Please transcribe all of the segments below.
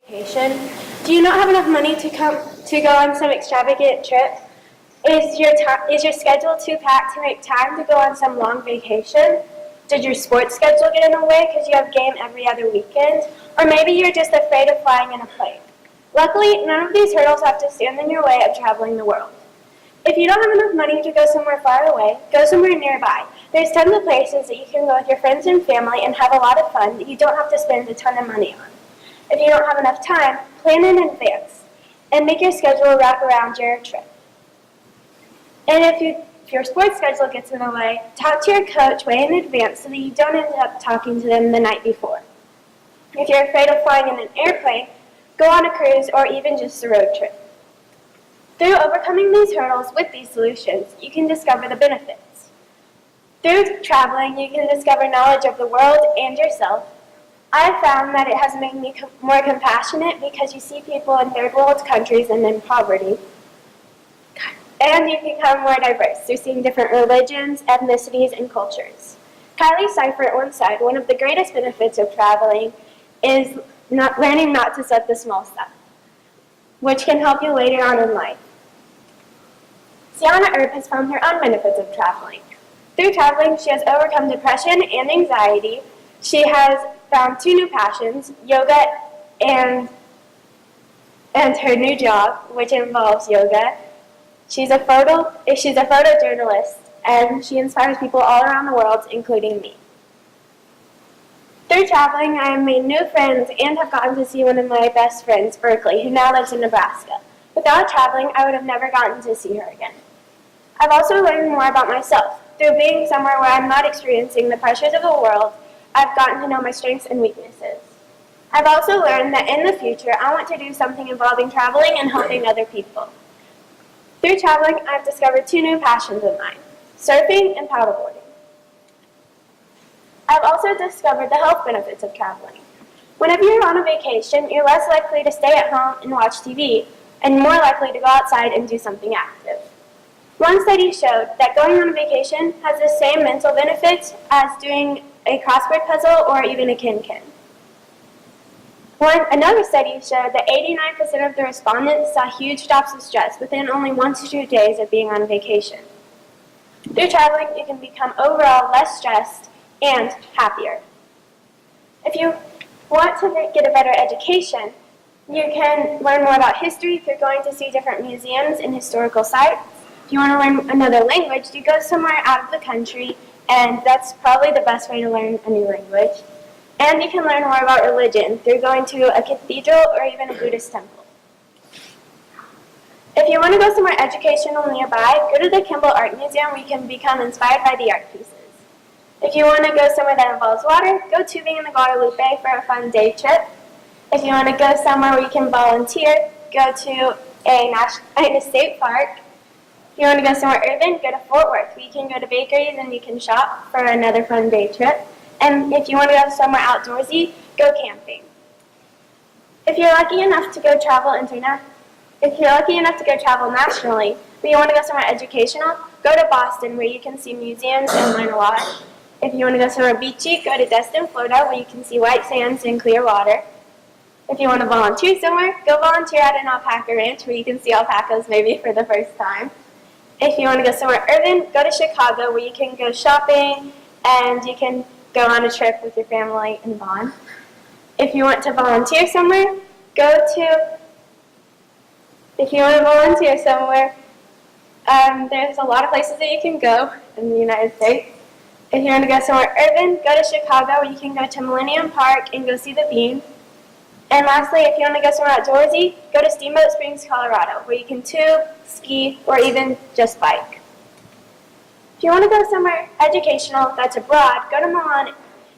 Vacation. Do you not have enough money to go on some extravagant trip? Is your schedule too packed to make time to go on some long vacation? Did your sports schedule get in the way because you have game every other weekend? Or maybe you're just afraid of flying in a plane. Luckily, none of these hurdles have to stand in your way of traveling the world. If you don't have enough money to go somewhere far away, go somewhere nearby. There's tons of places that you can go with your friends and family and have a lot of fun that you don't have to spend a ton of money on. If you don't have enough time, plan in advance and make your schedule wrap around your trip. And if your sports schedule gets in the way, talk to your coach way in advance so that you don't end up talking to them the night before. If you're afraid of flying in an airplane, go on a cruise or even just a road trip. Through overcoming these hurdles with these solutions, you can discover the benefits. Through traveling, you can discover knowledge of the world and yourself. I've found that it has made me more compassionate because you see people in third world countries and in poverty. And you become more diverse through seeing different religions, ethnicities, and cultures. Kylie Seifert once said, one of the greatest benefits of traveling is learning not to set the small stuff, which can help you later on in life. Sjana Earp has found her own benefits of traveling. Through traveling, she has overcome depression and anxiety. She has found 2 new passions, yoga and her new job, which involves yoga. She's a photojournalist, and she inspires people all around the world, including me. Through traveling, I have made new friends and have gotten to see one of my best friends, Berkeley, who now lives in Nebraska. Without traveling, I would have never gotten to see her again. I've also learned more about myself. Through being somewhere where I'm not experiencing the pressures of the world, I've gotten to know my strengths and weaknesses. I've also learned that in the future, I want to do something involving traveling and helping other people. Through traveling, I've discovered 2 new passions of mine, surfing and paddleboarding. I've also discovered the health benefits of traveling. Whenever you're on a vacation, you're less likely to stay at home and watch TV, and more likely to go outside and do something active. One study showed that going on a vacation has the same mental benefits as doing a crossword puzzle or even a kin-kin. Another study showed that 89% of the respondents saw huge drops of stress within only 1 to 2 days of being on vacation. Through traveling, you can become overall less stressed and happier. If you want to get a better education, you can learn more about history through going to see different museums and historical sites. If you want to learn another language, you go somewhere out of the country, and that's probably the best way to learn a new language. And you can learn more about religion through going to a cathedral or even a Buddhist temple. If you want to go somewhere educational nearby, go to the Kimball Art Museum where you can become inspired by the art pieces. If you want to go somewhere that involves water, go tubing in the Guadalupe for a fun day trip. If you want to go somewhere where you can volunteer, go to a state park. If you want to go somewhere urban, go to Fort Worth where you can go to bakeries and you can shop for another fun day trip. And if you want to go somewhere outdoorsy, go camping. If you're lucky enough to go travel nationally, but you want to go somewhere educational, go to Boston where you can see museums and learn a lot. If you want to go somewhere beachy, go to Destin, Florida where you can see white sands and clear water. If you want to volunteer somewhere, go volunteer at an alpaca ranch where you can see alpacas maybe for the first time. If you want to go somewhere urban, go to Chicago where you can go shopping and you can go on a trip with your family and bond. If you want to volunteer somewhere, there's a lot of places that you can go in the United States. If you want to go somewhere urban, go to Chicago where you can go to Millennium Park and go see the bean. And lastly, if you want to go somewhere outdoorsy, go to Steamboat Springs, Colorado, where you can tube, ski, or even just bike. If you want to go somewhere educational that's abroad, go to Milan,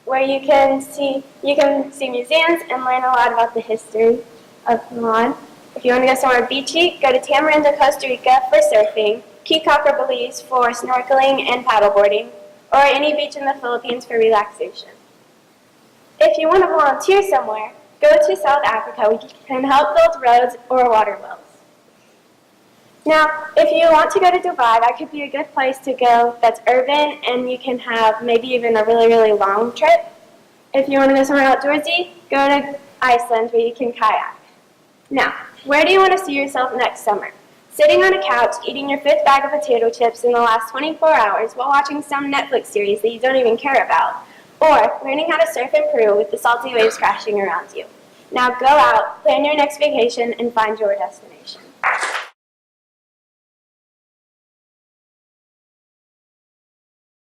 where you can see museums and learn a lot about the history of Milan. If you want to go somewhere beachy, go to Tamarindo, Costa Rica for surfing, Kikok or Belize for snorkeling and paddleboarding, or any beach in the Philippines for relaxation. If you want to volunteer somewhere, go to South Africa where you can help build roads or water wells. Now, if you want to go to Dubai, that could be a good place to go that's urban and you can have maybe even a really, really long trip. If you want to go somewhere outdoorsy, go to Iceland where you can kayak. Now, where do you want to see yourself next summer? Sitting on a couch, eating your fifth bag of potato chips in the last 24 hours while watching some Netflix series that you don't even care about, or learning how to surf in Peru with the salty waves crashing around you. Now go out, plan your next vacation, and find your destination.